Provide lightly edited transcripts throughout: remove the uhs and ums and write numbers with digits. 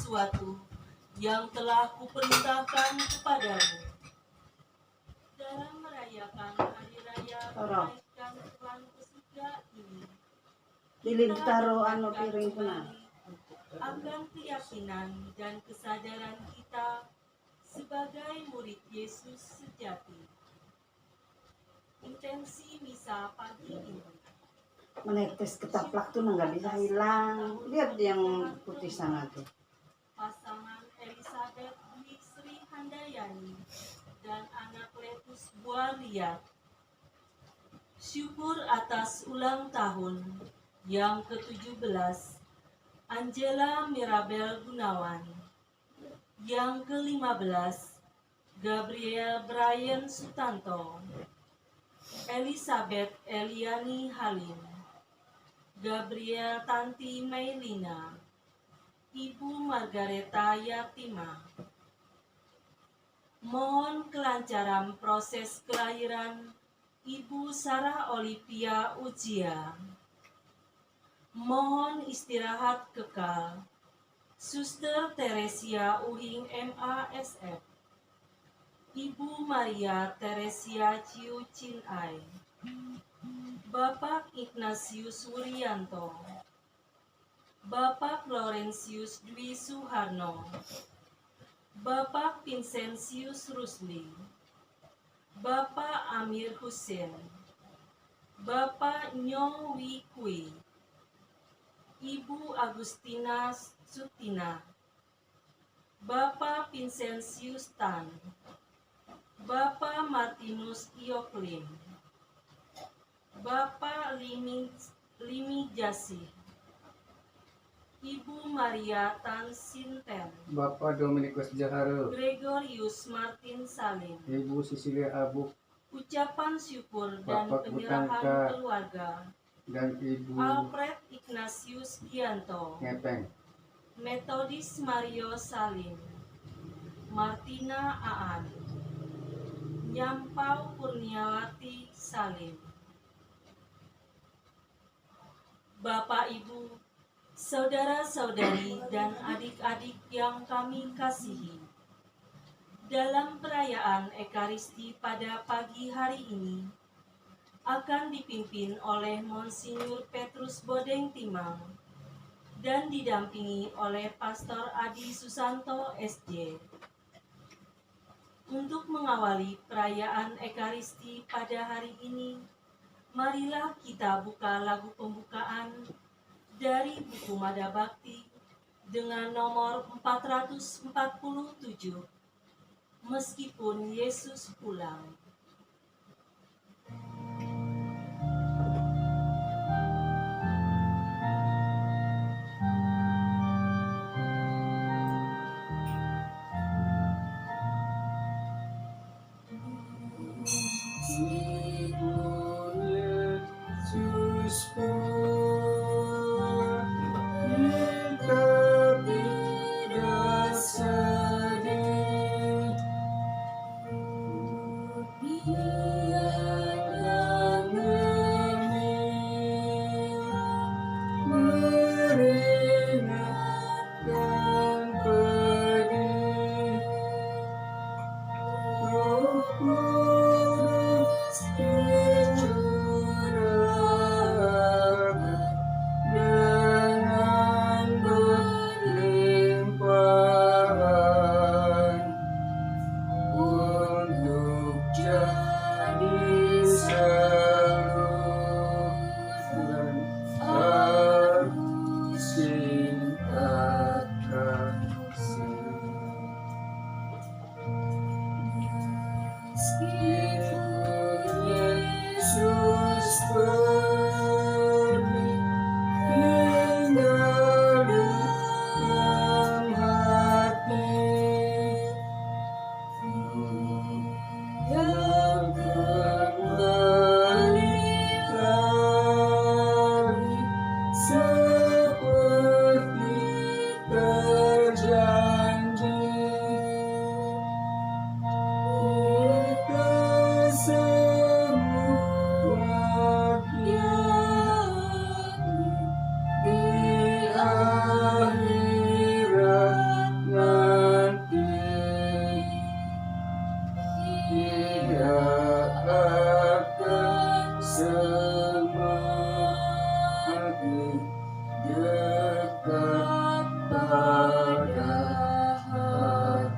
sesuatu yang telah kuperintahkan kepadamu. Dalam merayakan hari raya kenaikan Tuhan ke surga ini, kita kembali akan keyakinan dan kesadaran kita sebagai murid Yesus sejati. Intensi misa pagi ini menetes ketaplak tuh nggak bisa hilang. Lihat yang putih sana tuh. Pasangan Elizabeth Dwi Sri Handayani dan anak Letus Buariat. Syukur atas ulang tahun yang ke-17 Angela Mirabel Gunawan. Yang ke-15 Gabriel Brian Sutanto. Elizabeth Eliani Halim. Gabriel Tanti Mailina, Ibu Margareta Yatima. Mohon kelancaran proses kelahiran Ibu Sarah Olivia Ujia. Mohon istirahat kekal Suster Teresia Uhing MASF. Ibu Maria Teresia Ciu Cinai. Bapak Ignatius Wuryanto, Bapak Laurentius Dwi Suharno, Bapak Vincentius Rusli, Bapak Amir Hussein, Bapak Nyo Wi Kui, Ibu Agustina Sutina, Bapak Vincentius Tan, Bapak Martinus Ioklim, Bapak Limi Jasi, Ibu Maria Tan Sinten, Bapak Dominikus Jaharu, Gregorius Martin Salim, Ibu Sisilia Abuk, ucapan syukur dan Bapak penyerahan Butangka, keluarga, dan Ibu Alfred Ignatius Gianto, Ngepeng. Metodis Mario Salim, Martina Aan, Nyampau Kurniawati Salim. Bapak, Ibu, saudara-saudari, dan adik-adik yang kami kasihi, dalam perayaan Ekaristi pada pagi hari ini akan dipimpin oleh Monsinyur Petrus Bodeng Timang dan didampingi oleh Pastor Adi Susanto SJ. Untuk mengawali perayaan Ekaristi pada hari ini, marilah kita buka lagu pembukaan dari buku Mada Bakti dengan nomor 447, Meskipun Yesus Pulang. pada hati.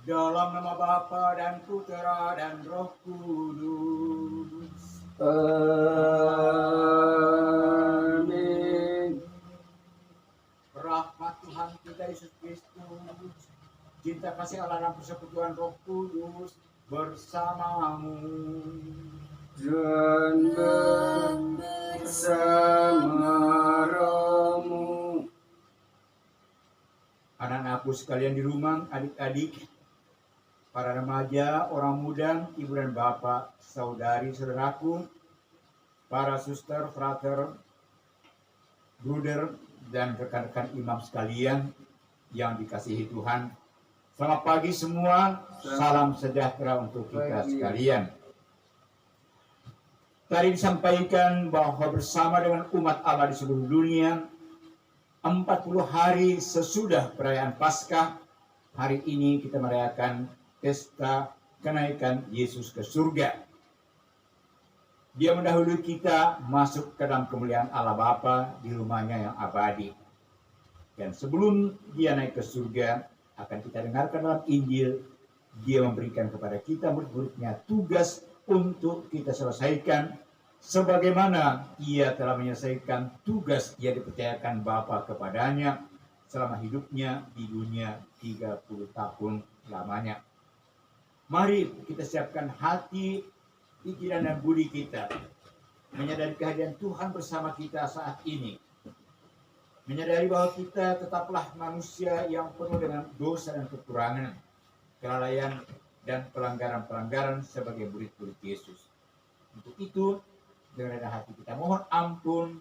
Dalam nama Bapa dan Putera dan Roh Kudus. Amin. Rahmat Tuhan kita Yesus Kristus, cinta kasih Allah dan persekutuan Roh Kudus bersamamu. Dan bersama rohmu. Anak-anakku sekalian di rumah, adik-adik, para remaja, orang muda, ibu dan bapak, saudari, saudaraku, para suster, frater, bruder, dan rekan-rekan imam sekalian yang dikasihi Tuhan. Selamat pagi semua, salam sejahtera untuk kita sekalian. Tadi disampaikan bahwa bersama dengan umat Allah di seluruh dunia, 40 hari sesudah perayaan Paskah, hari ini kita merayakan pesta kenaikan Yesus ke surga. Dia mendahului kita masuk ke dalam kemuliaan Allah Bapa di rumahnya yang abadi. Dan sebelum dia naik ke surga, akan kita dengarkan dalam Injil, dia memberikan kepada kita murid-muridnya tugas untuk kita selesaikan, sebagaimana ia telah menyelesaikan tugas yang dipercayakan Bapa kepadanya selama hidupnya di dunia 30 tahun lamanya. Mari kita siapkan hati, pikiran dan budi kita, menyadari kehadiran Tuhan bersama kita saat ini. Menyadari bahwa kita tetaplah manusia yang penuh dengan dosa dan kekurangan, kelalaian dan pelanggaran-pelanggaran sebagai murid-murid Yesus. Untuk itu, dengan rendah hati kita mohon ampun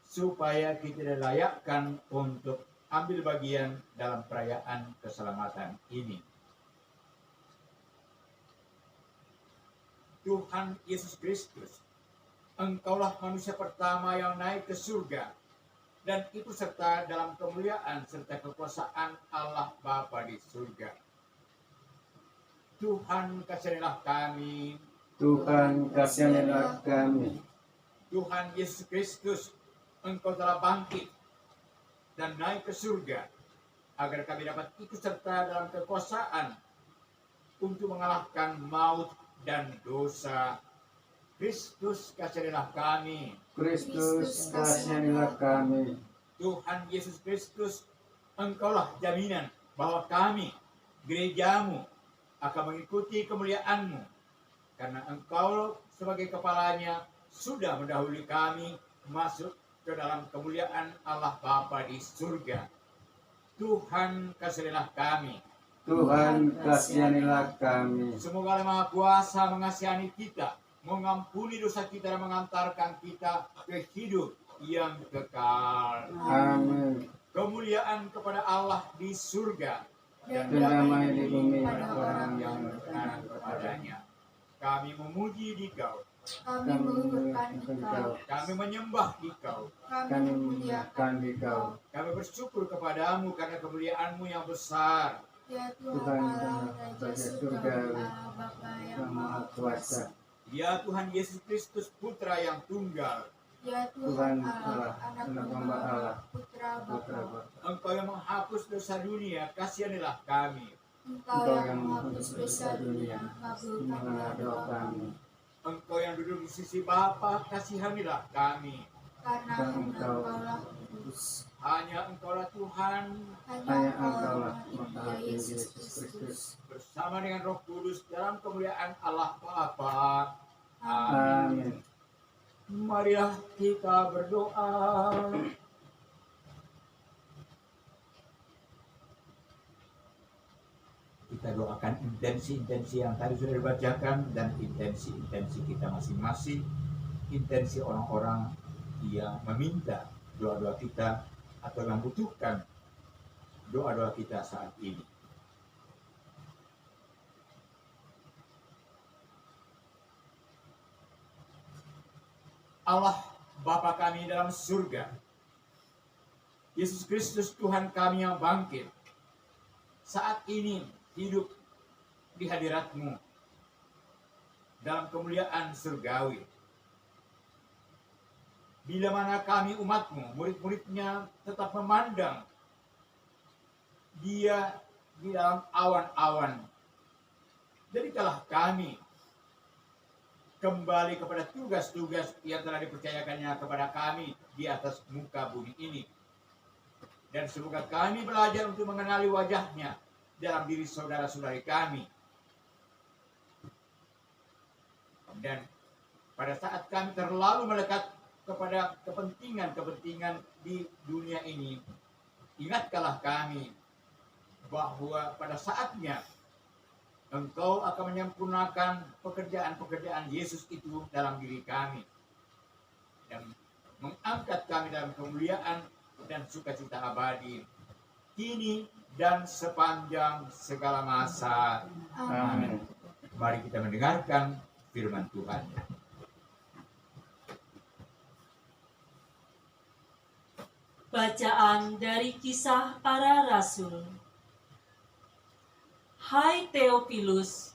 supaya kita dilayakkan untuk ambil bagian dalam perayaan keselamatan ini. Tuhan Yesus Kristus, Engkaulah manusia pertama yang naik ke surga dan ikut serta dalam kemuliaan serta kekuasaan Allah Bapa di surga. Tuhan kasihanilah kami. Tuhan kasihanilah kami. Tuhan Yesus Kristus, Engkau telah bangkit dan naik ke surga agar kami dapat ikut serta dalam kekuasaan untuk mengalahkan maut dan dosa. Kristus kasihanilah kami. Kristus kasihanilah kami. Tuhan Yesus Kristus, Engkaulah jaminan bahwa kami, gerejamu, akan mengikuti kemuliaan-Mu, karena Engkau sebagai kepalanya sudah mendahului kami masuk ke dalam kemuliaan Allah Bapa di surga. Tuhan kasihanilah kami. Tuhan kasihanilah kami. Semoga Allah Maha Kuasa mengasihani kita, mengampuni dosa kita dan mengantarkan kita ke hidup yang kekal. Amin. Kemuliaan kepada Allah di surga dan Damai di bumi pada orang yang orang berkenan kepadanya. Kami memuji Dikau, Kami menguburkan Engkau, kami menyembah Dikau, kami memuliakan Dikau. kami bersyukur kepadamu karena kemuliaan-Mu yang besar. Ya Tuhan Tuhan Allah, Raja Raja Surga, Surga, Bapa yang Yang Maha Maha Kuasa. Ya Tuhan Yesus Kristus, Putra yang tunggal, Ya Tuhan Tuhan Allah, Allah, Anak hamba Allah, Putra Putra Bapa. Bapa. Engkau yang menghapus dosa dunia, kasihanilah kami. Engkau yang menghapus dosa dunia, Mengenal kabulkanlah doa doa kami. Engkau yang duduk di sisi Bapa, kasihanilah kami. karena Engkau Engkaulah kudus. Hanya Engkaulah Tuhan, Hanya Hanya Engkau Engkaulah Maha Maha Tinggi Tinggi Yesus Yesus Kristus. Kristus. bersama dengan Roh Kudus dalam kemuliaan Allah Bapa. Amin. Marilah kita berdoa. Kita doakan intensi-intensi yang tadi sudah dibacakan dan intensi-intensi kita masing-masing, intensi orang-orang yang meminta doa-doa kita atau yang membutuhkan doa-doa kita saat ini. Allah Bapa kami dalam surga, Yesus Kristus Tuhan kami yang bangkit, saat ini hidup di hadirat-Mu dalam kemuliaan surgawi. bila mana kami umatmu, murid-muridnya tetap memandang dia di dalam awan-awan. Jadikanlah kami kembali kepada tugas-tugas yang telah dipercayakannya kepada kami di atas muka bumi ini. Dan semoga kami belajar untuk mengenali wajahnya dalam diri saudara-saudari kami. Dan pada saat kami terlalu melekat kepada kepentingan-kepentingan di dunia ini, ingatkanlah kami bahwa pada saatnya Engkau akan menyempurnakan pekerjaan-pekerjaan Yesus itu dalam diri kami dan mengangkat kami dalam kemuliaan dan sukacita abadi kini dan sepanjang segala masa. Amin. Mari kita mendengarkan firman Tuhan. Bacaan dari Kisah Para Rasul. Hai Theophilus,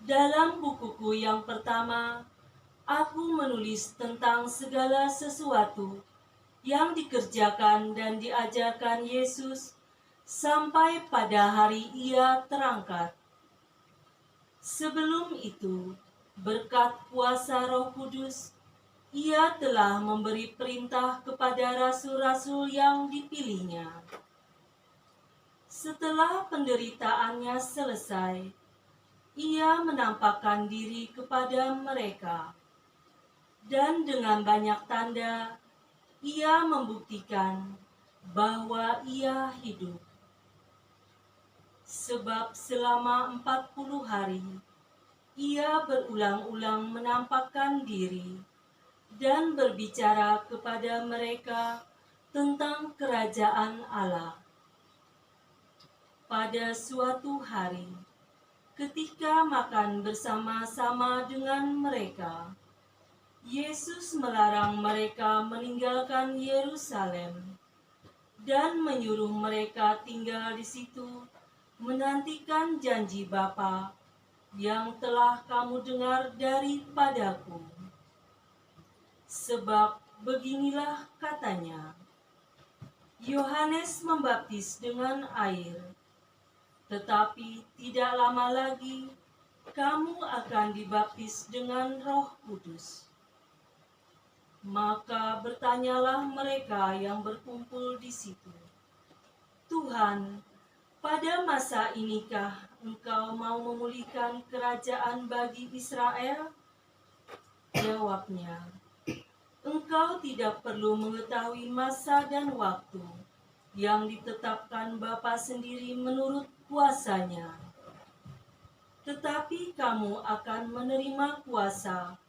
dalam bukuku yang pertama, aku menulis tentang segala sesuatu yang dikerjakan dan diajarkan Yesus sampai pada hari Ia terangkat. Sebelum itu, berkat kuasa Roh Kudus, Ia telah memberi perintah kepada rasul-rasul yang dipilihnya. Setelah penderitaannya selesai, Ia menampakkan diri kepada mereka. Dan dengan banyak tanda, Ia membuktikan bahwa Ia hidup. Sebab selama 40 hari, Ia berulang-ulang menampakkan diri dan berbicara kepada mereka tentang kerajaan Allah. Pada suatu hari, ketika makan bersama-sama dengan mereka, Yesus melarang mereka meninggalkan Yerusalem dan menyuruh mereka tinggal di situ menantikan janji Bapa yang telah kamu dengar daripadaku. Sebab beginilah katanya, Yohanes membaptis dengan air, tetapi tidak lama lagi kamu akan dibaptis dengan Roh Kudus. Maka bertanyalah mereka yang berkumpul di situ, Tuhan, pada masa inikah Engkau mau memulihkan kerajaan bagi Israel? Jawabnya, Engkau tidak perlu mengetahui masa dan waktu yang ditetapkan Bapa sendiri menurut kuasanya. Tetapi kamu akan menerima kuasa,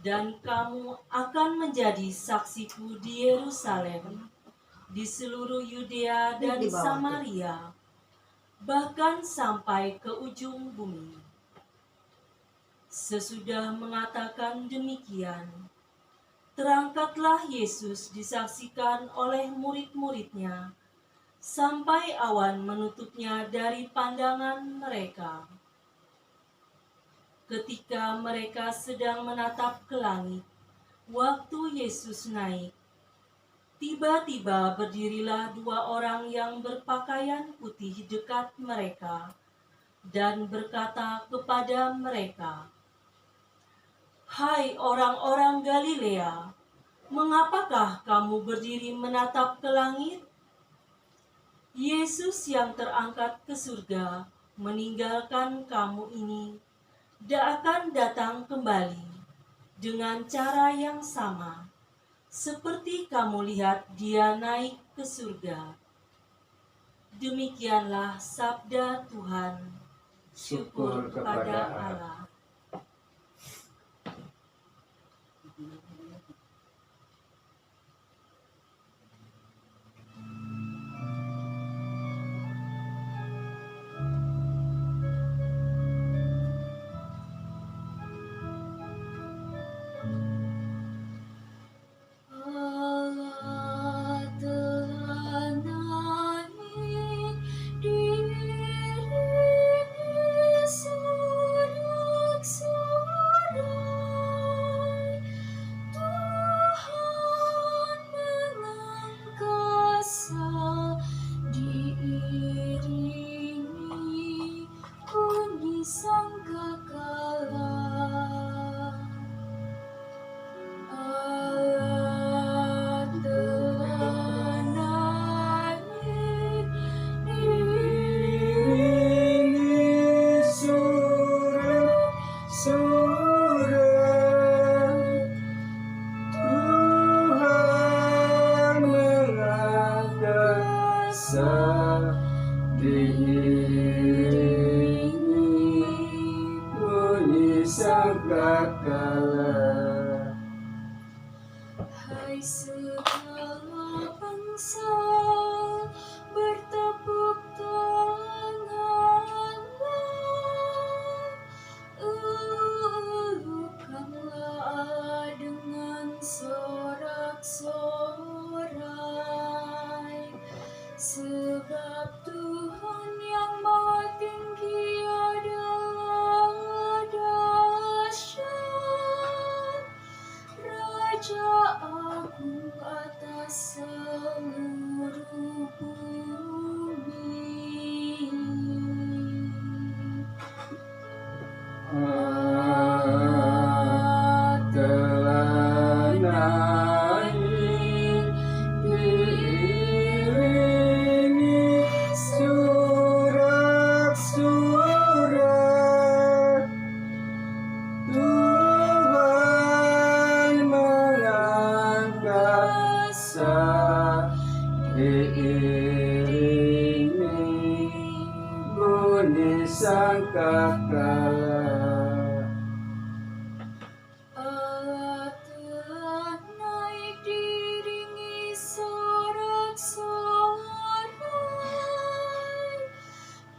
dan kamu akan menjadi saksiku di Yerusalem, di seluruh Yudea dan Samaria, bahkan sampai ke ujung bumi. Sesudah mengatakan demikian, terangkatlah Yesus disaksikan oleh murid-muridnya, sampai awan menutupnya dari pandangan mereka. Ketika mereka sedang menatap ke langit, waktu Yesus naik, tiba-tiba berdirilah 2 orang yang berpakaian putih dekat mereka, dan berkata kepada mereka, Hai orang-orang Galilea, mengapakah kamu berdiri menatap ke langit? Yesus yang terangkat ke surga meninggalkan kamu ini, akan datang kembali dengan cara yang sama, seperti kamu lihat Dia naik ke surga. Demikianlah sabda Tuhan. Syukur kepada Allah. Allah telah naik di surga. Hai segala bangsa, bertepuk tanganlah, elulukanlah dengan sorak-sorai, sebab Tuhan yang Maha Tinggi adalah dahsyat, Raja Agung atas seluruh bumi. Telah naik diiringi surak-surak, Tuhan mengangkat diiringi bunyi sangkakala. Allah telah naik diiringi sorak-sorai,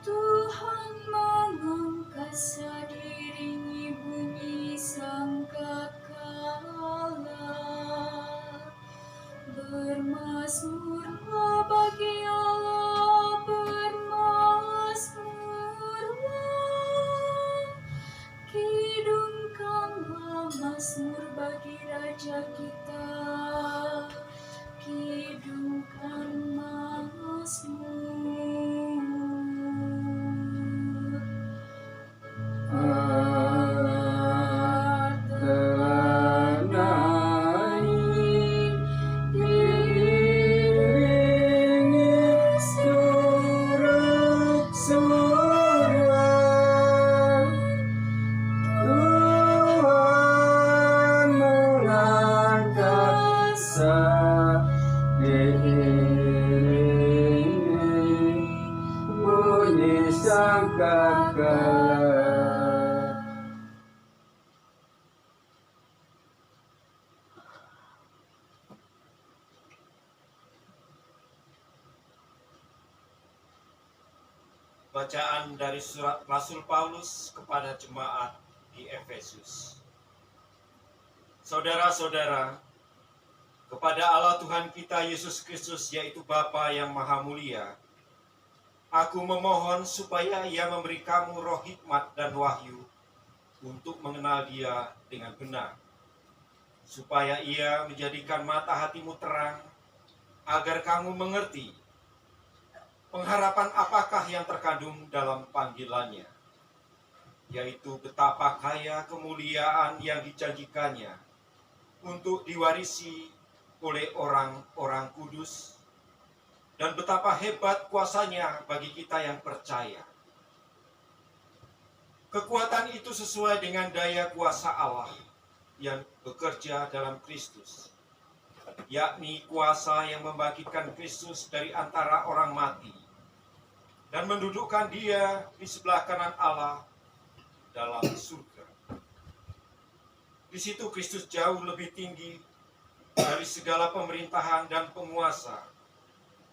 Tuhan mengangkasa diiringi bunyi sangkakala. Bermazmurlah bagi Allah, bermazmurlah, kidungkanlah mazmur bagi Raja kita, kidungkan mazmur. Telah naik diiringi surak-surak, Tuhan mengangkat diiringi bunyi sangkakala. Bacaan dari surat Rasul Paulus kepada jemaat di Efesus. Saudara-saudara, kepada Allah Tuhan kita Yesus Kristus, yaitu Bapa yang Maha Mulia, aku memohon supaya Ia memberi kamu roh hikmat dan wahyu untuk mengenal Dia dengan benar, supaya Ia menjadikan mata hatimu terang, agar kamu mengerti pengharapan apakah yang terkandung dalam panggilannya, yaitu betapa kaya kemuliaan yang dijanjikannya untuk diwarisi oleh orang-orang kudus, dan betapa hebat kuasanya bagi kita yang percaya. Kekuatan itu sesuai dengan daya kuasa Allah yang bekerja dalam Kristus, yakni kuasa yang membangkitkan Kristus dari antara orang mati dan mendudukkan Dia di sebelah kanan Allah dalam surga. Di situ Kristus jauh lebih tinggi dari segala pemerintahan dan penguasa,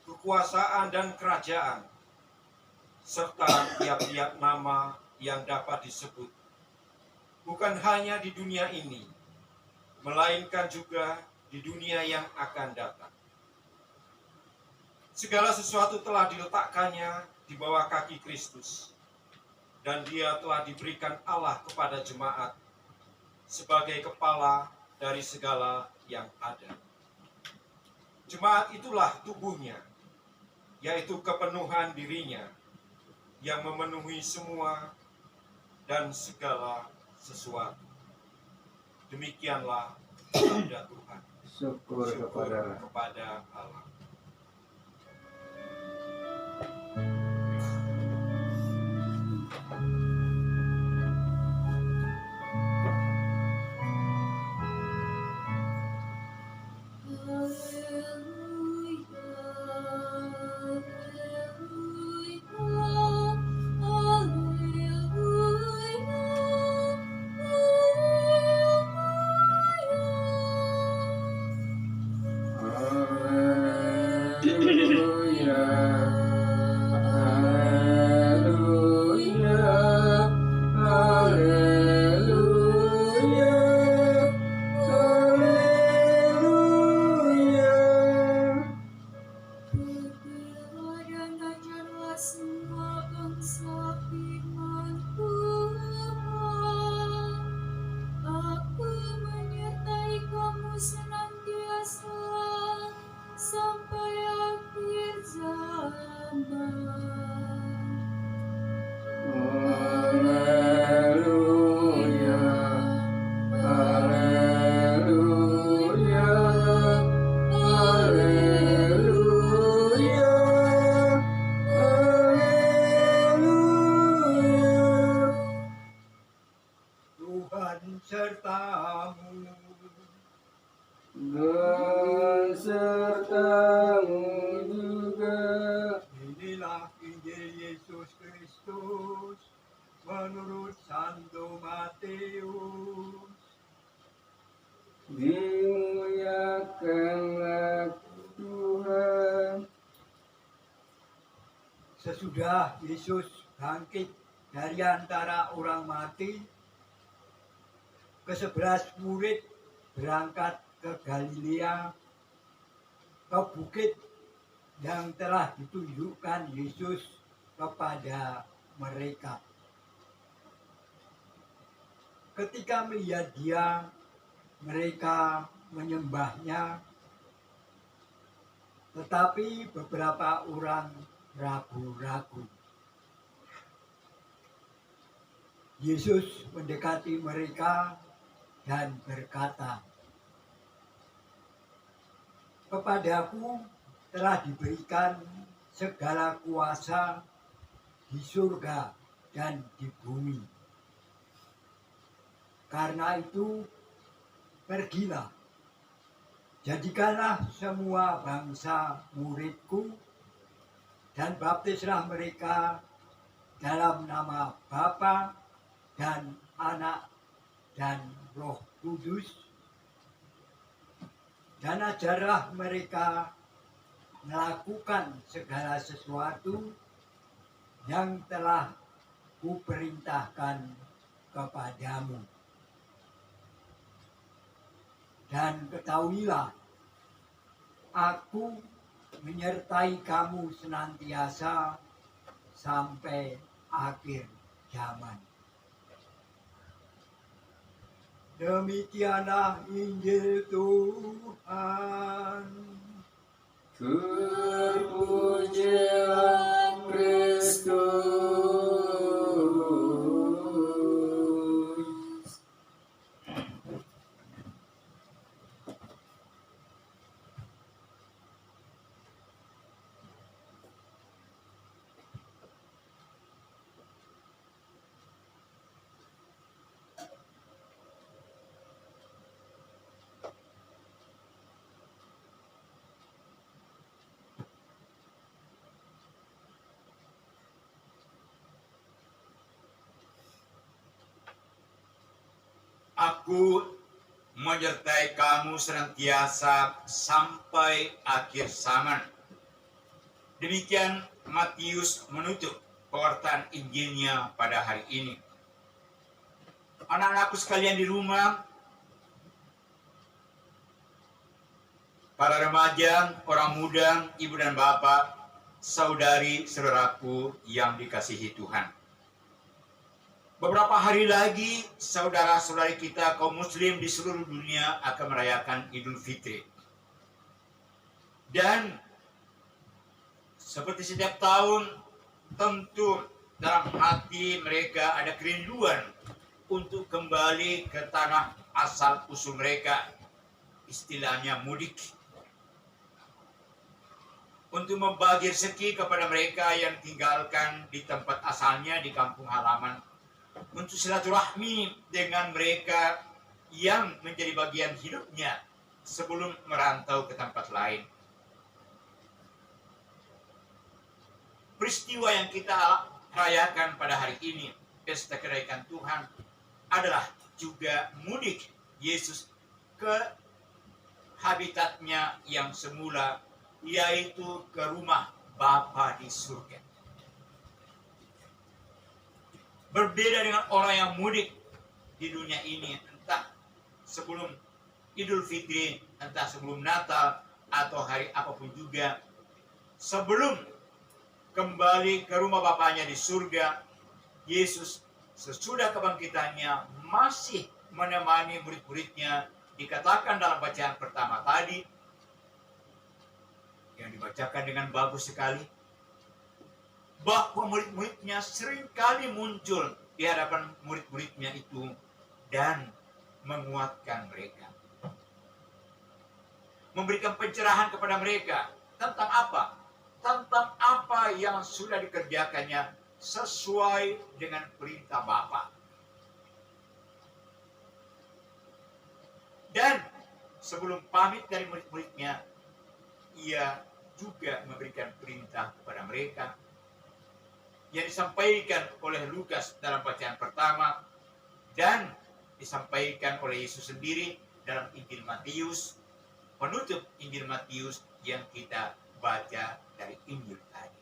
kekuasaan dan kerajaan, serta tiap-tiap nama yang dapat disebut, bukan hanya di dunia ini, melainkan juga di dunia yang akan datang. Segala sesuatu telah diletakkannya di bawah kaki Kristus, dan Dia telah diberikan Allah kepada jemaat sebagai kepala dari segala yang ada. Jemaat itulah tubuhnya, yaitu kepenuhan dirinya yang memenuhi semua dan segala sesuatu. Demikianlah sabda Tuhan. Syukur kepada Allah. Sesudah Yesus bangkit dari antara orang mati, ke-11 murid berangkat ke Galilea, ke bukit yang telah ditunjukkan Yesus kepada mereka. Ketika melihat Dia, mereka menyembahnya, tetapi beberapa orang ragu-ragu. Yesus mendekati mereka dan berkata, "Kepadaku telah diberikan segala kuasa di surga dan di bumi. Karena itu, pergilah, jadikanlah semua bangsa muridku, dan baptislah mereka dalam nama Bapa dan Anak dan Roh Kudus, dan ajarlah mereka melakukan segala sesuatu yang telah kuperintahkan kepadamu. Dan ketahuilah, aku menyertai kamu senantiasa sampai akhir zaman." Demikianlah Injil Tuhan. Terpujilah Kristus. Aku menyertai kamu senantiasa sampai akhir zaman. Demikian Matius menutup pewartaan Injilnya pada hari ini. Anak-anakku sekalian di rumah, para remaja, orang muda, ibu dan bapak, saudari, saudaraku yang dikasihi Tuhan. Beberapa hari lagi, saudara-saudari kita kaum muslim di seluruh dunia akan merayakan Idul Fitri. Dan seperti setiap tahun, tentu dalam hati mereka ada kerinduan untuk kembali ke tanah asal usul mereka, istilahnya mudik. Untuk membagi rezeki kepada mereka yang tinggalkan di tempat asalnya di kampung halaman, untuk silaturahmi dengan mereka yang menjadi bagian hidupnya sebelum merantau ke tempat lain. Peristiwa yang kita rayakan pada hari ini, pesta kenaikan Tuhan, adalah juga mudik Yesus ke habitatnya yang semula, yaitu ke rumah Bapa di surga. Berbeda dengan orang yang mudik di dunia ini, entah sebelum Idul Fitri, entah sebelum Natal, atau hari apapun juga, sebelum kembali ke rumah Bapanya di surga, Yesus sesudah kebangkitannya masih menemani murid-muridnya. Dikatakan dalam bacaan pertama tadi, yang dibacakan dengan bagus sekali, bahwa murid-muridnya seringkali muncul di hadapan murid-muridnya itu dan menguatkan mereka. Memberikan pencerahan kepada mereka tentang apa? Tentang apa yang sudah dikerjakannya sesuai dengan perintah Bapa. Dan sebelum pamit dari murid-muridnya, ia juga memberikan perintah kepada mereka yang disampaikan oleh Lukas dalam bacaan pertama dan disampaikan oleh Yesus sendiri dalam Injil Matius, penutup Injil Matius yang kita baca dari Injil tadi.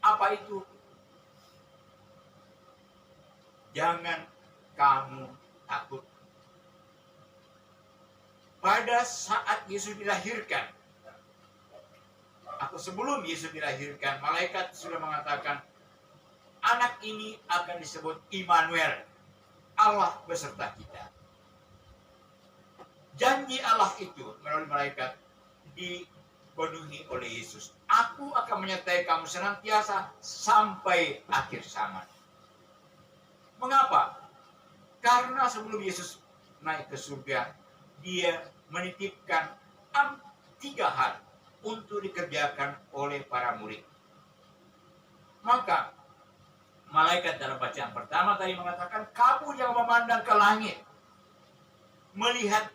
Apa itu? Jangan kamu takut. Pada saat Yesus dilahirkan, atau sebelum Yesus dilahirkan, malaikat sudah mengatakan, anak ini akan disebut Immanuel, Allah beserta kita. Janji Allah itu melalui malaikat dipenuhi oleh Yesus. Aku akan menyertai kamu senantiasa sampai akhir zaman. Mengapa? Karena sebelum Yesus naik ke surga, dia menitipkan 3 hal untuk dikerjakan oleh para murid. Maka malaikat dalam bacaan pertama tadi mengatakan, kamu yang memandang ke langit, melihat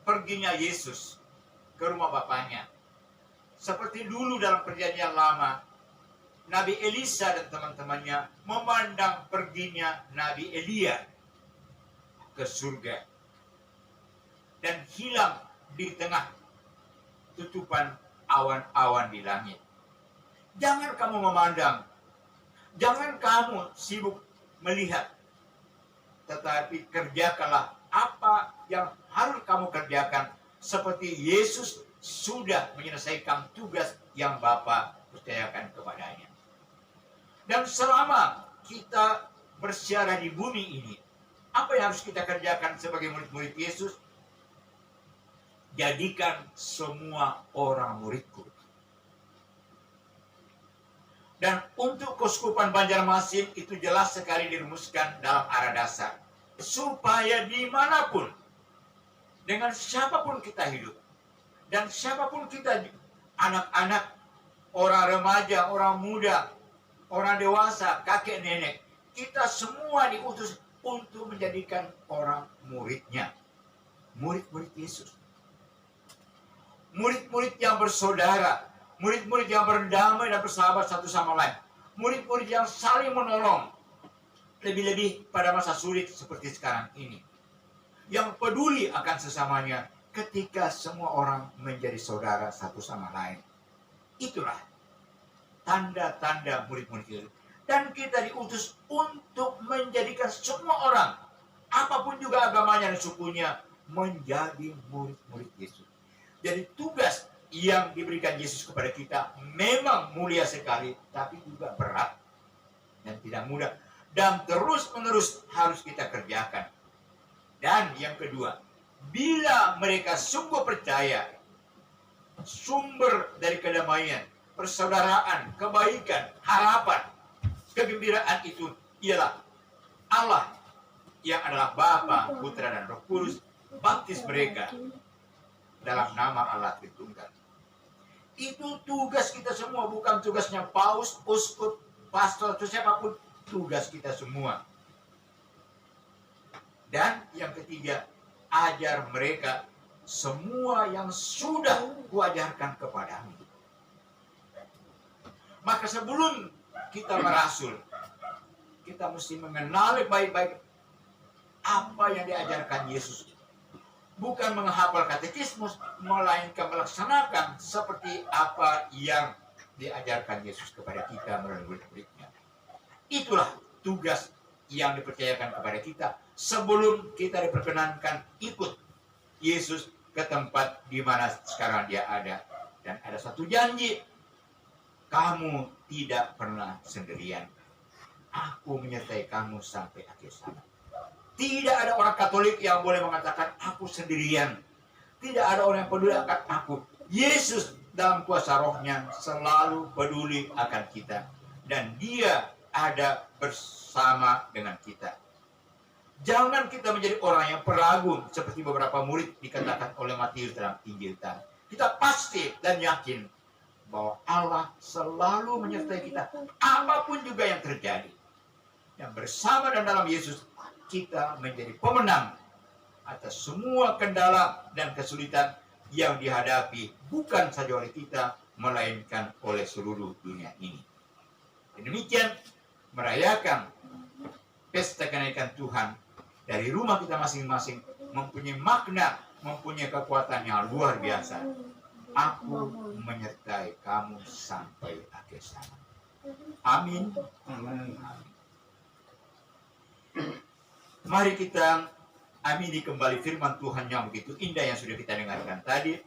perginya Yesus ke rumah Bapaknya. Seperti dulu dalam perjanjian lama, Nabi Elisa dan teman-temannya memandang perginya Nabi Elia ke surga dan hilang di tengah tutupan awan-awan di langit. Jangan kamu memandang, jangan kamu sibuk melihat, tetapi kerjakanlah apa yang harus kamu kerjakan, seperti Yesus sudah menyelesaikan tugas yang Bapa percayakan kepadanya. Dan selama kita bersiara di bumi ini, apa yang harus kita kerjakan sebagai murid-murid Yesus? Jadikan semua orang muridku. Dan untuk Keuskupan Banjarmasin itu jelas sekali dirumuskan dalam arah dasar, supaya dimanapun, dengan siapapun kita hidup, dan siapapun kita, anak-anak, orang remaja, orang muda, orang dewasa, kakek nenek, kita semua diutus untuk menjadikan orang muridnya. Murid-murid Yesus. Murid-murid yang bersaudara, murid-murid yang berdamai dan bersahabat satu sama lain. Murid-murid yang saling menolong. Lebih-lebih pada masa sulit seperti sekarang ini. Yang peduli akan sesamanya ketika semua orang menjadi saudara satu sama lain. Itulah tanda-tanda murid-murid Yesus. Dan kita diutus untuk menjadikan semua orang, apapun juga agamanya dan sukunya, menjadi murid-murid Yesus. Jadi tugas yang diberikan Yesus kepada kita memang mulia sekali, tapi juga berat dan tidak mudah. Dan terus-menerus harus kita kerjakan. Dan yang kedua, bila mereka sungguh percaya, sumber dari kedamaian, persaudaraan, kebaikan, harapan, kegembiraan itu ialah Allah yang adalah Bapa, Putra, dan Roh Kudus, baptis mereka dalam nama Allah Tritunggal. Itu tugas kita semua, bukan tugasnya paus, uskup, pastor, atau siapapun, tugas kita semua. Dan yang ketiga, ajar mereka semua yang sudah kuajarkan kepadamu. Maka sebelum kita merasul, kita mesti mengenali baik-baik apa yang diajarkan Yesus. Bukan menghafal katekismus, melainkan melaksanakan seperti apa yang diajarkan Yesus kepada kita melalui murid-muridnya. Itulah tugas yang dipercayakan kepada kita sebelum kita diperkenankan ikut Yesus ke tempat di mana sekarang dia ada. Dan ada satu janji, kamu tidak pernah sendirian. Aku menyertai kamu sampai akhir zaman. Tidak ada orang Katolik yang boleh mengatakan aku sendirian. Tidak ada orang yang peduli akan aku. Yesus dalam kuasa rohnya selalu peduli akan kita. Dan dia ada bersama dengan kita. Jangan kita menjadi orang yang peragu seperti beberapa murid dikatakan oleh Matius dalam Injil tadi. Kita pasti dan yakin bahwa Allah selalu menyertai kita apapun juga yang terjadi. Yang bersama dan dalam Yesus kita menjadi pemenang atas semua kendala dan kesulitan yang dihadapi bukan saja oleh kita, melainkan oleh seluruh dunia ini. Dan demikian merayakan pesta kenaikan Tuhan dari rumah kita masing-masing mempunyai makna, mempunyai kekuatan yang luar biasa. Aku menyertai kamu sampai akhir zaman. Amin. Amin. Mari kita amini kembali firman Tuhan yang begitu indah yang sudah kita dengarkan tadi.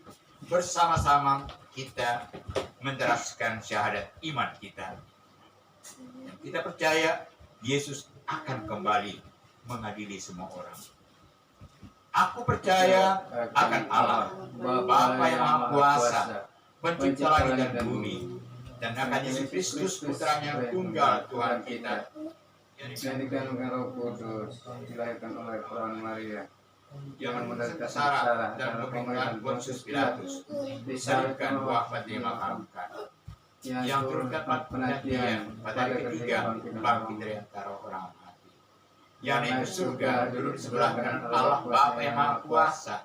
Bersama-sama kita menderaskan syahadat iman kita. Kita percaya Yesus akan kembali mengadili semua orang. Aku percaya akan Allah, Bapa yang Maha Kuasa, Pencipta langit dan bumi, dan akan Yesus Kristus, Putranya yang tunggal Tuhan kita, Jadikan dengan Roh Kudus, dilahirkan oleh Tuhan Maria, yang menderita sengsara dan pemerintahan Pontius Pilatus, disalibkan, wafat, dimakamkan, yang turun ke tempat penantian pada hari ketiga bangkit dari antara orang mati, yang naik ke surga duduk di sebelah kanan Allah Bapa yang Maha Kuasa.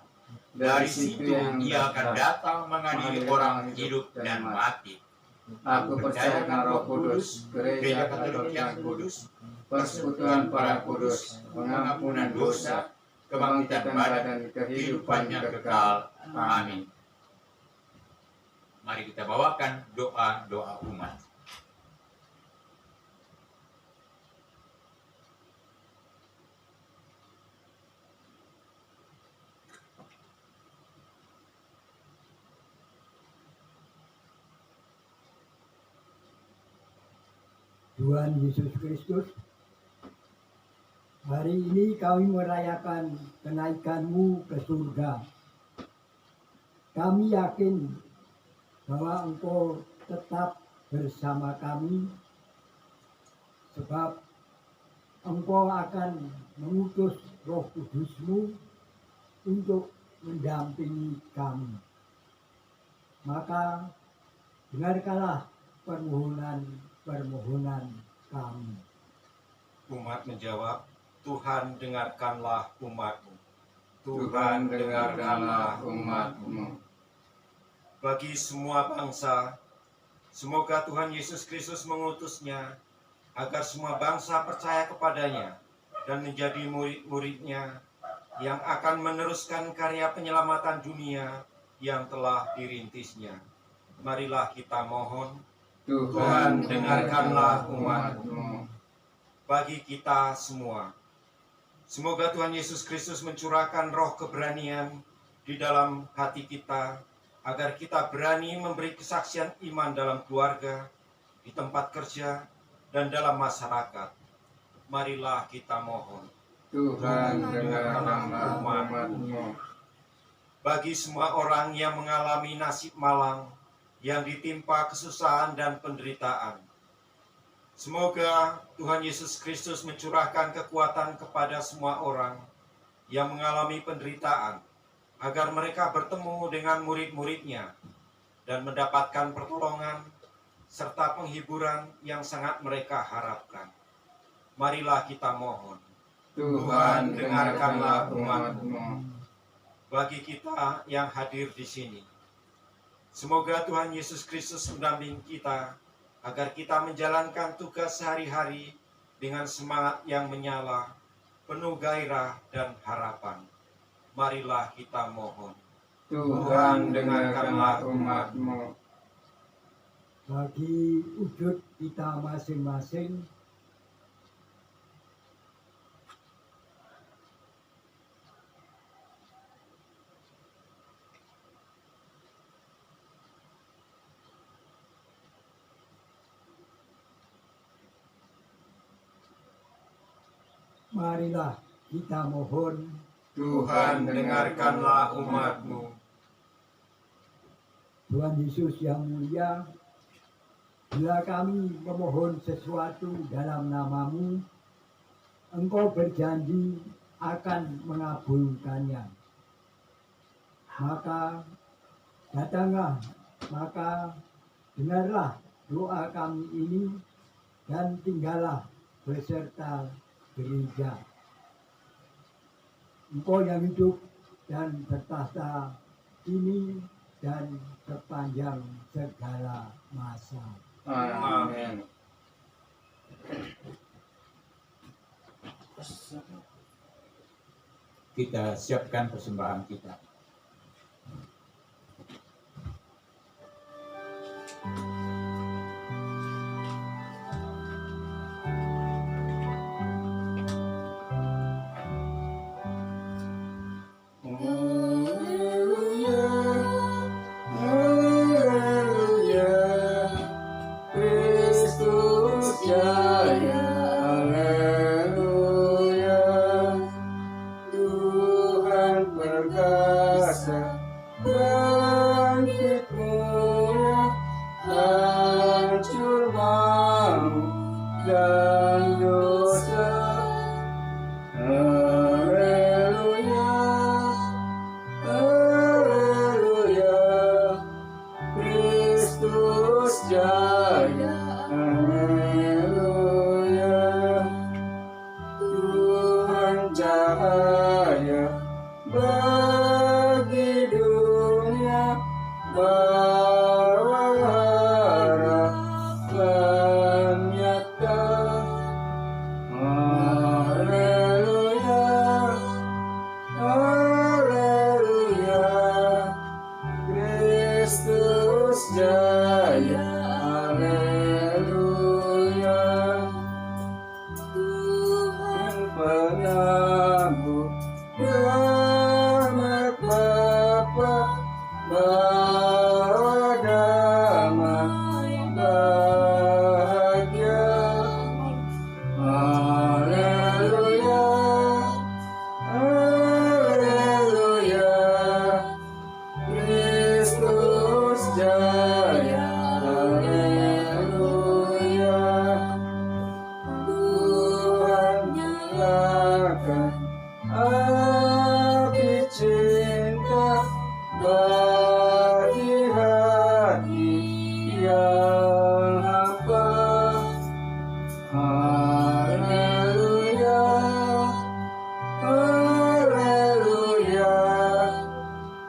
Dari situ Ia akan datang mengadili orang hidup dan mati. Aku percaya akan Roh Kudus, Gereja Gereja Katolik yang Katolik, kudus, persekutuan para kudus, pengampunan dosa, kebangkitan badan, kehidupan yang kekal. Amin. Mari kita bawakan doa-doa umat. Tuhan Yesus Kristus, hari ini kami merayakan kenaikan-Mu ke surga. Kami yakin bahwa Engkau tetap bersama kami, sebab Engkau akan mengutus Roh Kudus-Mu untuk mendampingi kami. Maka dengarkanlah permohonan kami. Umat menjawab, Tuhan dengarkanlah umat-Mu. Tuhan dengarkanlah umat-Mu. Bagi semua bangsa, semoga Tuhan Yesus Kristus mengutusnya agar semua bangsa percaya kepadanya dan menjadi murid-muridnya yang akan meneruskan karya penyelamatan dunia yang telah dirintisnya. Marilah kita mohon, Tuhan dengarkanlah umat-Mu. bagi kita semua. Semoga Tuhan Yesus Kristus mencurahkan roh keberanian di dalam hati kita, agar kita berani memberi kesaksian iman dalam keluarga, di tempat kerja, dan dalam masyarakat. Marilah kita mohon. Tuhan dengarkanlah umat-Mu. Bagi semua orang yang mengalami nasib malang, yang ditimpa kesusahan dan penderitaan, semoga Tuhan Yesus Kristus mencurahkan kekuatan kepada semua orang yang mengalami penderitaan, agar mereka bertemu dengan murid-muridnya dan mendapatkan pertolongan serta penghiburan yang sangat mereka harapkan. Marilah kita mohon. Tuhan dengarkanlah umat-Mu. Bagi kita yang hadir di sini, semoga Tuhan Yesus Kristus mendampingi kita, agar kita menjalankan tugas sehari-hari dengan semangat yang menyala, penuh gairah dan harapan. Marilah kita mohon. Tuhan dengarkanlah umat-Mu. Bagi wujud kita masing-masing, marilah kita mohon. Tuhan dengarkanlah umat-Mu. Tuhan Yesus yang mulia, bila kami memohon sesuatu dalam nama-Mu, Engkau berjanji akan mengabulkannya. Maka datanglah, maka dengarlah doa kami ini dan tinggallah beserta gereja. Engkau yang hidup dan bertahta ini dan sepanjang segala masa. Amin. Kita siapkan persembahan kita. dan dosa. Haleluya, haleluya, Kristus jaya. Haleluya, Tuhan cahaya bagi dunia, bawa harapan nyata. Haleluya, haleluya, Kristus jaya. Haleluya, Tuhan penangguh rahmat Bapa, bawa damai bahagia. Haleluya, haleluya, Kristus jaya. Haleluya, Tuhan nyalakan api cinta bagi hati yang hampa. Haleluya, haleluya,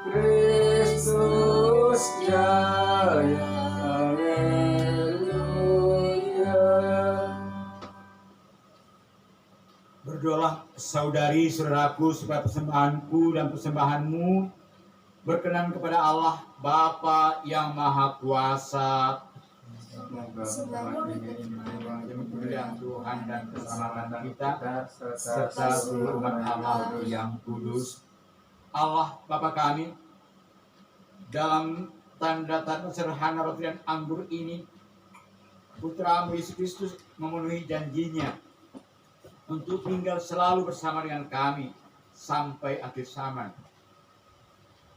Kristus jaya. Haleluya. Berdoalah saudari saudaraku supaya persembahanku dan persembahanmu berkenan kepada Allah Bapa yang Maha Kuasa. Semoga Kemuliaan Tuhan dan keselamatan kita serta seluruh umat Allah yang kudus. Allah Bapa kami, dalam tanda-tanda sederhana roti dan anggur ini, Putra-Mu Yesus Kristus memenuhi janjinya untuk tinggal selalu bersama dengan kami sampai akhir zaman.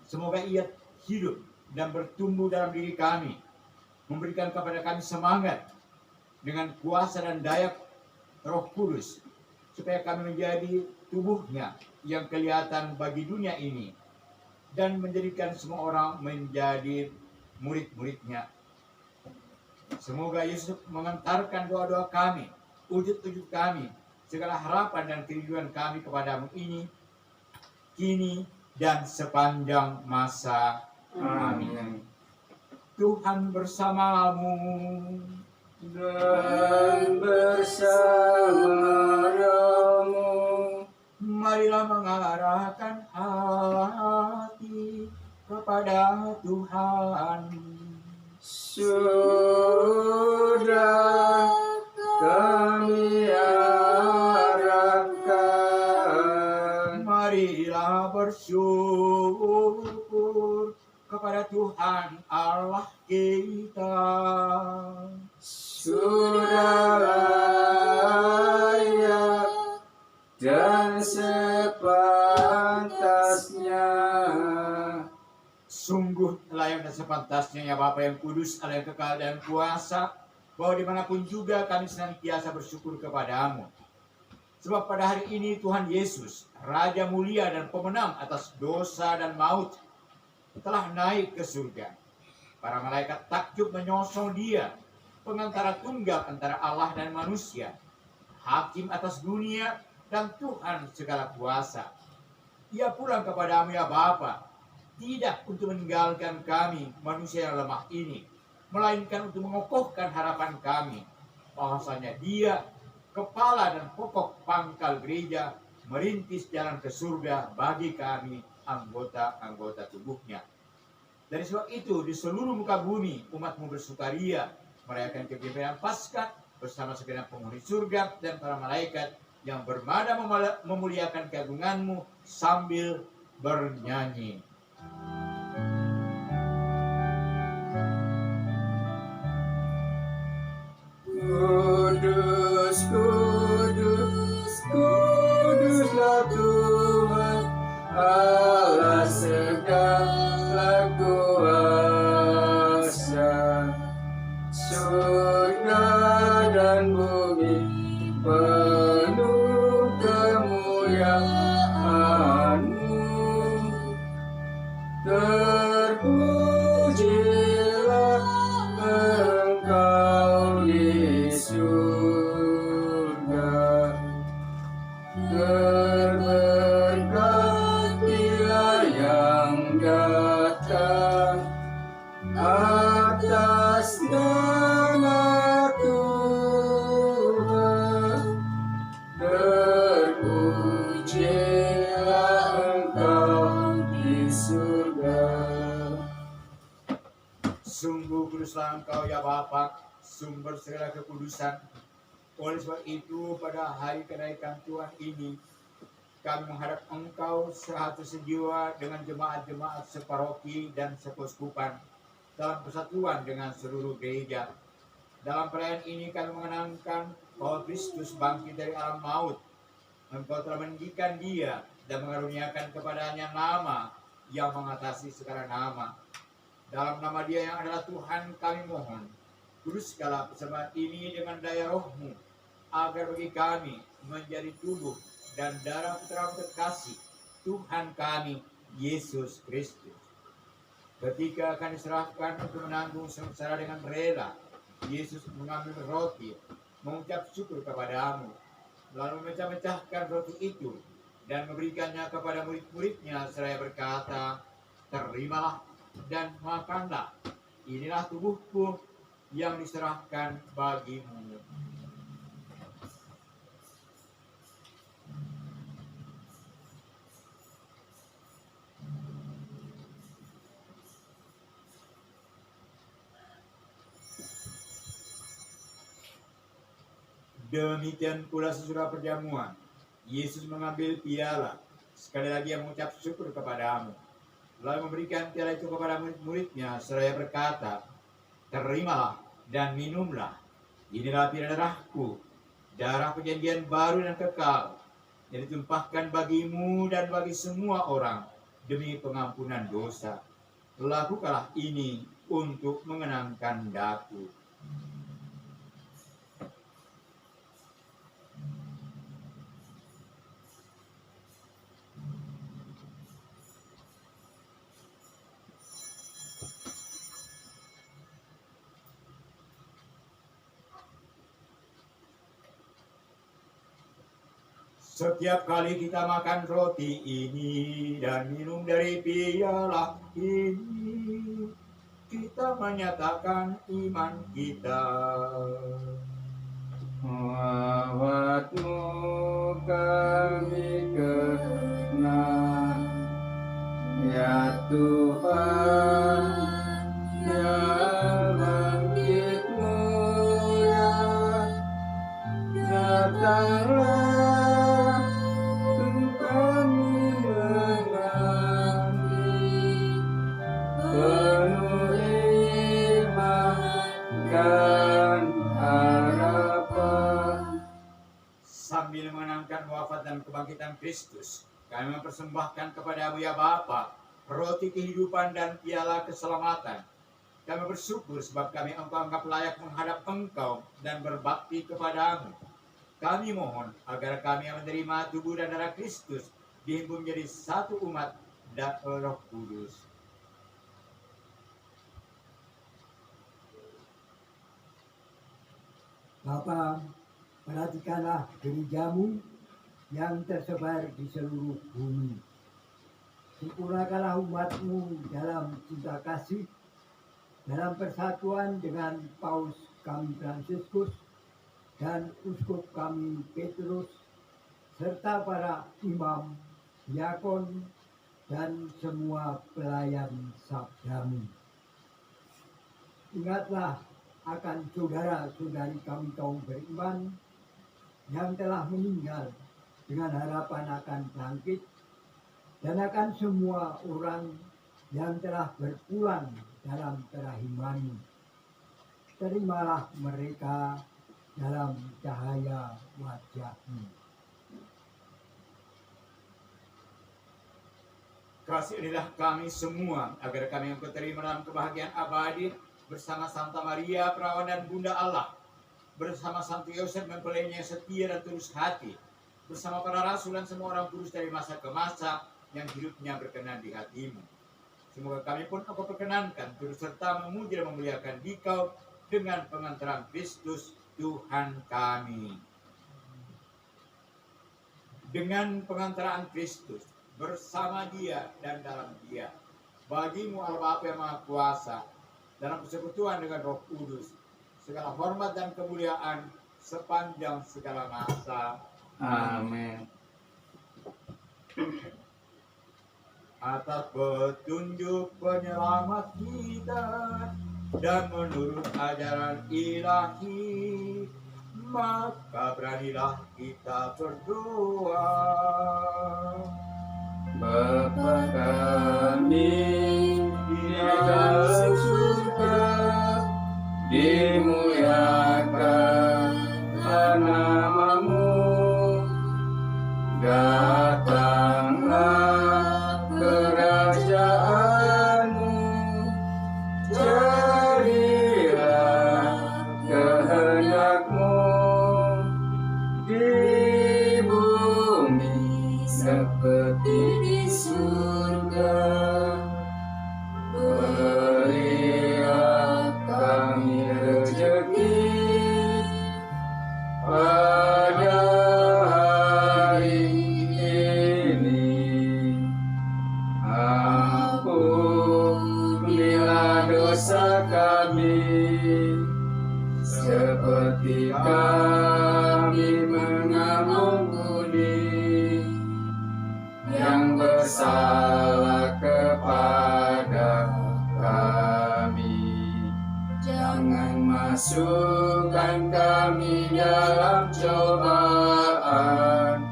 Semoga Ia hidup dan bertumbuh dalam diri kami, memberikan kepada kami semangat dengan kuasa dan daya Roh Kudus, supaya kami menjadi tubuhnya yang kelihatan bagi dunia ini, dan menjadikan semua orang menjadi murid-muridnya. Semoga Yesus mengantarkan doa-doa kami, wujud-wujud kami, segala harapan dan kerinduan kami kepadamu ini, kini dan sepanjang masa. Amin. Tuhan bersamamu dan bersama-Mu. Marilah mengarahkan hati kepada Tuhan. Sudah kami arahkan. Marilah bersyukur kepada Tuhan Allah kita. Sudah layak dan sepantasnya. Sungguh layak dan sepantasnya ya Bapa yang kudus, Allah yang kekal dan kuasa, bahwa dimanapun juga kami senantiasa bersyukur kepadamu. Sebab pada hari ini Tuhan Yesus, Raja mulia dan pemenang atas dosa dan maut, telah naik ke surga. Para malaikat takjub menyosong Dia, pengantara tunggal antara Allah dan manusia, hakim atas dunia dan Tuhan segala kuasa. Ia pulang kepadamu ya Bapa, tidak untuk meninggalkan kami manusia yang lemah ini, melainkan untuk mengokohkan harapan kami, bahwasanya Dia, kepala dan pokok pangkal gereja, merintis jalan ke surga bagi kami, anggota-anggota tubuhnya. Dari sebab itu, di seluruh muka bumi, umat-Mu bersukaria, merayakan kebimbangan Paskah bersama segenap penghuni surga dan para malaikat yang bermada memuliakan keagungan-Mu sambil bernyanyi. Kudus, kudus, kuduslah Tuhan Allah segala kuasa. Surga dan bumi Sungguh kuduslah Engkau ya Bapa, sumber segala kekudusan. Oleh sebab itu pada hari kenaikan Tuhan ini, kami menghadap Engkau sehati sejiwa dengan jemaat-jemaat separoki dan sekuskupan dalam persatuan dengan seluruh gereja. Dalam perayaan ini kami mengenangkan bahwa Kristus bangkit dari alam maut. Engkau telah meninggikan Dia dan mengaruniakan kepadanya nama yang mengatasi segala nama. Dalam nama Dia yang adalah Tuhan kami mohon, kuduskanlah persembahan ini dengan daya Roh-Mu, agar bagi kami menjadi tubuh dan darah Putra terkasih Tuhan kami Yesus Kristus. Ketika akan diserahkan untuk menanggung sengsara dengan rela, Yesus mengambil roti, mengucap syukur kepadamu, lalu memecah-mecahkan roti itu dan memberikannya kepada murid-muridnya seraya berkata, terimalah dan makanlah, inilah tubuhku yang diserahkan bagimu. Demikian pula sesudah perjamuan, Yesus mengambil piala, sekali lagi yang mengucap syukur kepadamu, lalu memberikan piala itu kepada murid-muridnya seraya berkata, terimalah dan minumlah, inilah piala darahku, darah perjanjian baru dan kekal, yang ditumpahkan bagimu dan bagi semua orang demi pengampunan dosa. Lakukanlah ini untuk mengenangkan daku. Setiap kali kita makan roti ini dan minum dari piala ini, kita menyatakan iman kita. Waktu kami kenal, ya Tuhan, ya bangkit mulia, datanglah kami menanti, penuh iman dan harapan. Sambil mengenangkan wafat dan kebangkitan Kristus, kami mempersembahkan kepadamu ya Bapa, roti kehidupan dan piala keselamatan. Kami bersyukur sebab kami Engkau anggap layak menghadap Engkau dan berbakti kepadamu. Kami mohon agar kami yang menerima tubuh dan darah Kristus dihimpun menjadi satu umat dan Roh Kudus. Bapa, perhatikanlah gerejamu yang tersebar di seluruh bumi. Sempurnakanlah umatmu dalam cinta kasih, dalam persatuan dengan Paus kami Fransiskus dan Uskup kami Petrus, serta para imam, diakon, dan semua pelayan sabdamu. Ingatlah akan saudara-saudari kami kaum beriman yang telah meninggal dengan harapan akan bangkit, dan akan semua orang yang telah berpulang dalam kerahimanmu. Terimalah mereka dalam cahaya wajah-Mu. Kasihanilah kami semua agar kami yang terima dalam kebahagiaan abadi bersama Santa Maria Perawan dan Bunda Allah, bersama Santo Yosef mempelainya yang setia dan tulus hati, bersama para rasul dan semua orang kudus dari masa ke masa yang hidupnya berkenan di hati-Mu. Semoga kami pun Engkau perkenankan turut serta memuji dan memuliakan Dikau dengan pengantaran Kristus Tuhan kami. Dengan pengantaran Kristus, bersama Dia dan dalam Dia, bagimu Allah Bapa yang Maha Kuasa, dalam persekutuan dengan Roh Kudus, segala hormat dan kemuliaan sepanjang segala masa. Amin. Atas petunjuk penyelamat kita, dan menurut ajaran ilahi, maka beranilah kita berdoa. Bapa kami di dalam surga, dimuliakanlah namamu, datanglah kerajaanmu, jadilah kehendakmu di bumi seperti di surga. Berilah kami rezeki pada hari ini. Ampunilah dosa kami seperti kami mengampuni yang bersalah kepada kami. Jangan masukkan kami dalam cobaan,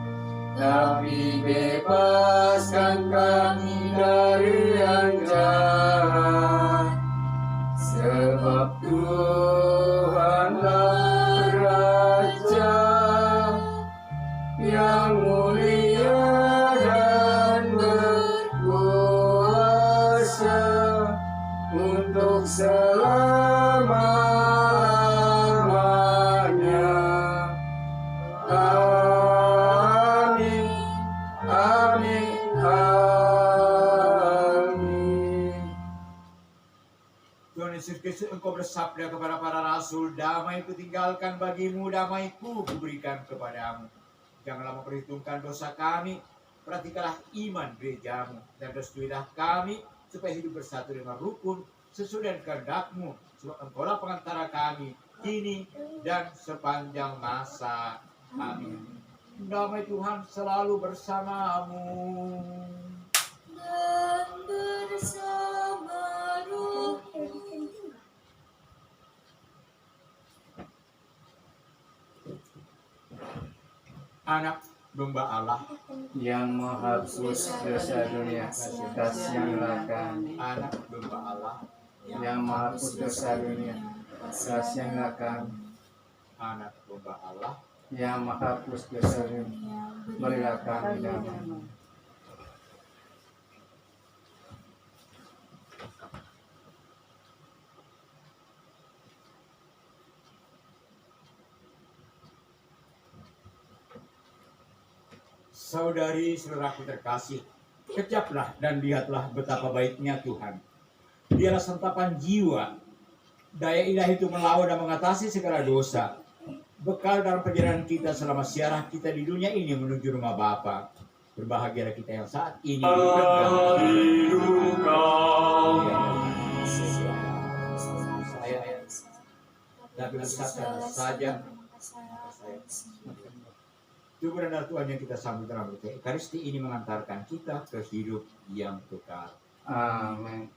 tapi bebaskan kami dari yang jahat. Sebab Tuhanlah Raja yang mulia dan berkuasa untuk selama-lamanya. Amin, amin, amin. Tuhan Yesus Kristus, Engkau bersabda kepada para rasul, damai kutinggalkan bagimu, damaiku kuberikan kepadamu. Janganlah memperhitungkan dosa kami, perhatikanlah iman gerejamu, dan restuilah kami supaya hidup bersatu dengan rukun sesuai dengan kehendak-Mu, sebab Engkaulah pengantara kami kini dan sepanjang masa. Amin. Damai Tuhan selalu bersamamu. Dan bersama roh. Anak domba Allah, yang menghapus dosa dunia, kasihanlah kami. anak domba Allah, Yang menghapus dosa dunia, kasihanlah kami. anak domba Allah, Yang menghapus dosa dunia, berilah kami damai. saudari saudaraku terkasih, kejaplah dan lihatlah betapa baiknya Tuhan. Dialah santapan jiwa. Daya ilahi itu melawan dan mengatasi segala dosa. Bekal dalam perjalanan kita selama siarah kita di dunia ini menuju rumah Bapa. Berbahagialah kita yang saat ini saya dan bersabda saja tubuh dan darah Tuhan yang kita sambut dalam roti Ekaristi ini mengantarkan kita ke hidup yang kekal. Amin.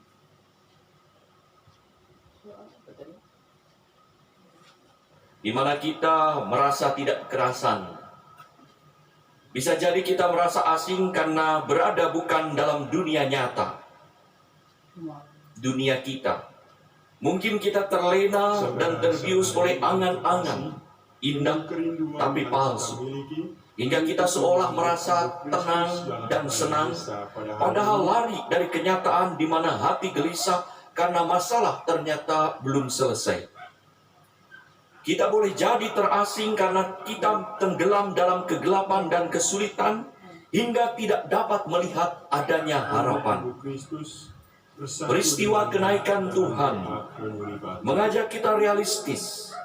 Di mana kita merasa tidak kerasan. Bisa jadi kita merasa asing karena berada bukan dalam dunia nyata. Dunia kita. Mungkin kita terlena dan terbius oleh angan-angan indah tapi palsu. Hingga kita seolah merasa tenang dan senang, padahal lari dari kenyataan di mana hati gelisah karena masalah ternyata belum selesai. Kita boleh jadi terasing karena kita tenggelam dalam kegelapan dan kesulitan hingga tidak dapat melihat adanya harapan. Peristiwa kenaikan Tuhan mengajak kita realistis,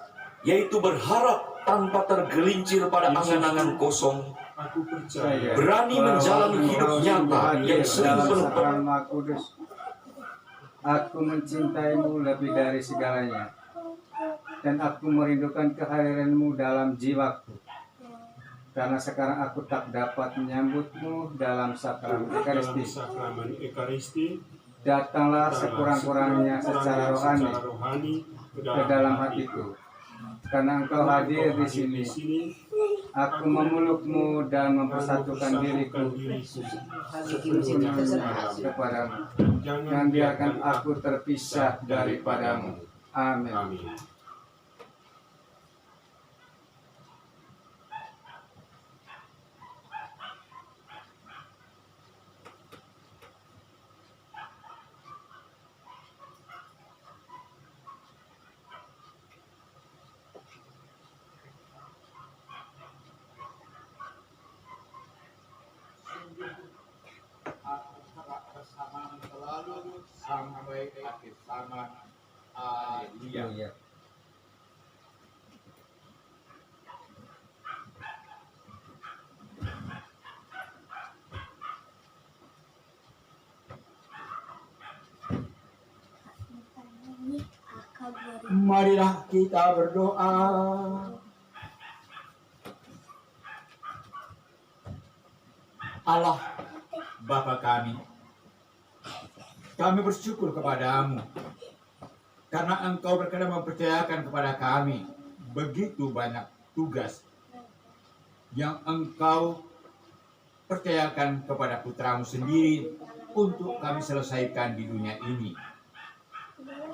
yaitu berharap tanpa tergelincir pada angan-angan kosong, berani menjalani hidup nyata yang sering penuh. Maha Kudus, aku mencintaimu lebih dari segalanya, dan aku merindukan kehadiranmu dalam jiwaku. Karena sekarang aku tak dapat menyambutmu dalam sakramen Ekaristi. datanglah sekurang-kurangnya secara rohani ke dalam hatiku. Karena Engkau hadir di sini, aku memelukmu dan mempersatukan diriku kepadamu. Jangan biarkan aku terpisah daripadamu. Amin. Bersama selalu sampai akhir zaman. Haleluya. Marilah kita berdoa. Allah Bapa kami bersyukur kepadamu karena Engkau berkenan mempercayakan kepada kami begitu banyak tugas yang Engkau percayakan kepada putramu sendiri untuk kami selesaikan di dunia ini.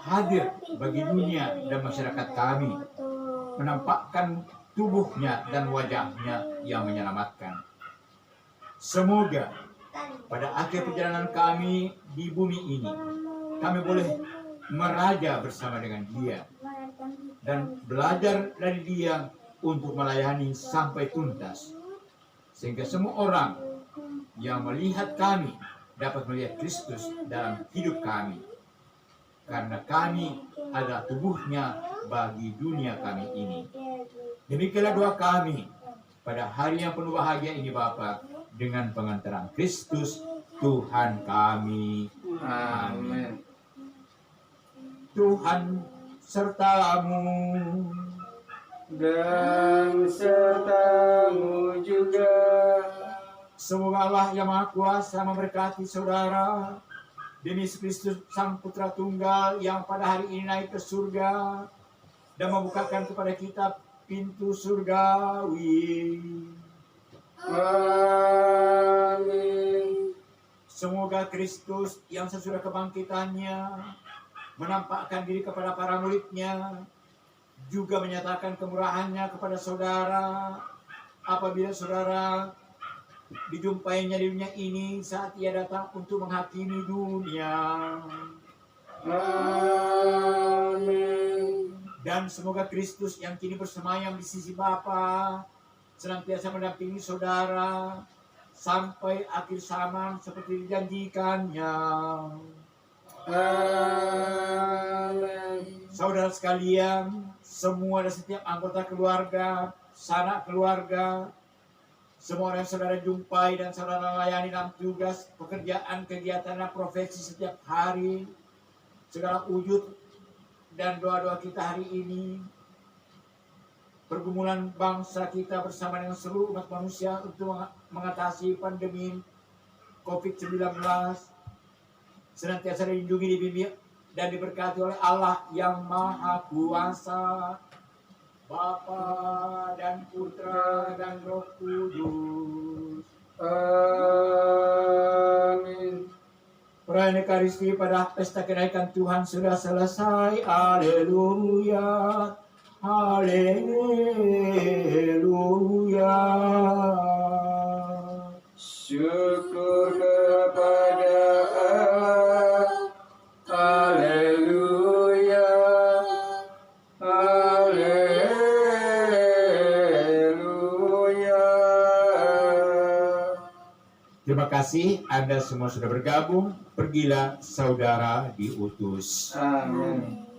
Hadir bagi dunia dan masyarakat kami, menampakkan tubuhnya dan wajahnya yang menyelamatkan. Semoga pada akhir perjalanan kami di bumi ini, kami boleh meraja bersama dengan Dia dan belajar dari Dia untuk melayani sampai tuntas, sehingga semua orang yang melihat kami dapat melihat Kristus dalam hidup kami, karena kami adalah tubuhnya bagi dunia kami ini. Demikianlah doa kami pada hari yang penuh bahagia ini, Bapa, dengan pengantaran Kristus Tuhan kami. Amin. Tuhan sertamu Dan sertamu juga. Semoga Allah yang Maha Kuasa memberkati saudara demi Kristus Sang Putra Tunggal yang pada hari ini naik ke surga dan membukakan kepada kita pintu surgawi. Amin. Semoga Kristus yang sesudah kebangkitannya menampakkan diri kepada para muridnya, juga menyatakan kemurahannya kepada saudara apabila saudara dijumpainya di dunia ini saat ia datang untuk menghakimi dunia. Amin. Dan semoga Kristus yang kini bersemayam di sisi Bapa senantiasa mendampingi saudara sampai akhir zaman seperti dijanjikannya. Amin. Saudara sekalian, semua dan setiap anggota keluarga, sanak keluarga, semua orang yang saudara jumpai dan saudara layani dalam tugas, pekerjaan, kegiatan, dan profesi setiap hari, segala wujud dan doa-doa kita hari ini, pergumulan bangsa kita bersama dengan seluruh umat manusia untuk mengatasi pandemi COVID-19 senantiasa dilindungi, dibimbing dan diberkati oleh Allah yang Maha Kuasa, Bapa dan Putra dan Roh Kudus. Amin. Perayaan Ekaristi pada pesta kenaikan Tuhan sudah selesai. Haleluya. Haleluya. Syukur kepada Allah. Haleluya. Haleluya. Terima kasih Anda semua sudah bergabung. Pergilah saudara diutus. Amin.